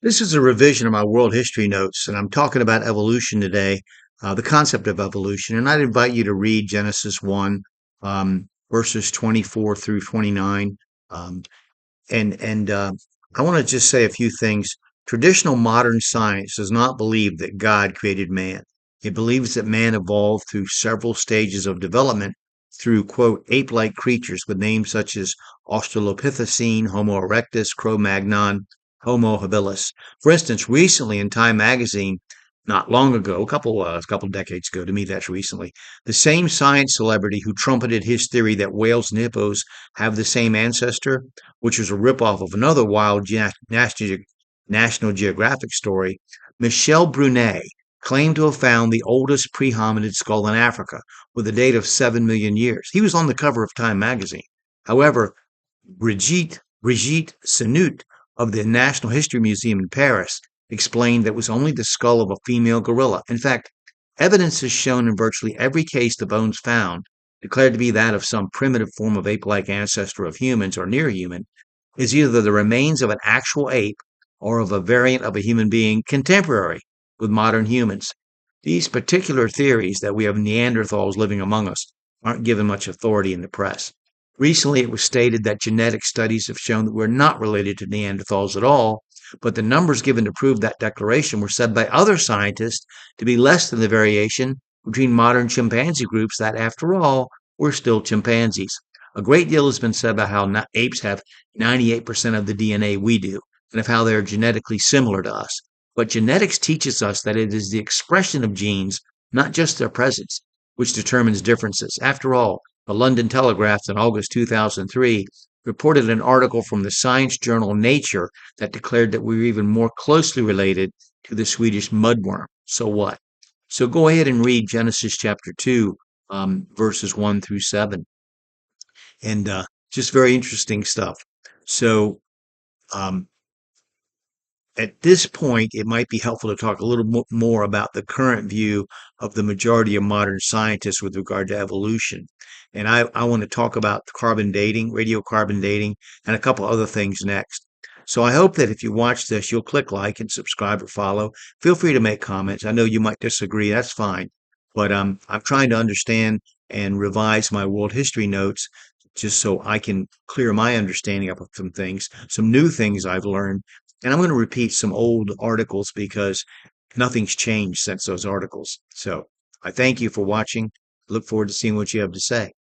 This is a revision of my world history notes, and I'm talking about evolution today, the concept of evolution. And I'd invite you to read Genesis 1, verses 24 through 29. Um, and I want to just say a few things. Traditional modern science does not believe that God created man. It believes that man evolved through several stages of development through, quote, ape-like creatures with names such as Australopithecine, Homo erectus, Cro-Magnon, Homo habilis. For instance, recently in Time magazine, not long ago, a couple decades ago, to me that's recently, the same science celebrity who trumpeted his theory that whales and hippos have the same ancestor, which was a ripoff of another wild National Geographic story, Michel Brunet claimed to have found the oldest pre-hominid skull in Africa with a date of 7 million years. He was on the cover of Time magazine. However, Brigitte Senut of the National History Museum in Paris explained that it was only the skull of a female gorilla. In fact, evidence is shown in virtually every case the bones found, declared to be that of some primitive form of ape-like ancestor of humans or near human, is either the remains of an actual ape or of a variant of a human being contemporary with modern humans. These particular theories that we have Neanderthals living among us aren't given much authority in the press. Recently, it was stated that genetic studies have shown that we're not related to Neanderthals at all, but the numbers given to prove that declaration were said by other scientists to be less than the variation between modern chimpanzee groups that, after all, were still chimpanzees. A great deal has been said about how apes have 98% of the DNA we do, and of how they are genetically similar to us. But genetics teaches us that it is the expression of genes, not just their presence, which determines differences. After all, the London Telegraph in August 2003 reported an article from the science journal Nature that declared that we were even more closely related to the Swedish mudworm. So what? So go ahead and read Genesis chapter 2, verses 1 through 7. And just very interesting stuff. So um, at this point, it might be helpful to talk a little more about the current view of the majority of modern scientists with regard to evolution. And I want to talk about carbon dating, radiocarbon dating, and a couple other things next. So I hope that if you watch this, you'll click like and subscribe or follow. Feel free to make comments. I know you might disagree. That's fine. But I'm trying to understand and revise my world history notes just so I can clear my understanding up of some things, some new things I've learned, and I'm going to repeat some old articles because nothing's changed since those articles. So I thank you for watching. Look forward to seeing what you have to say.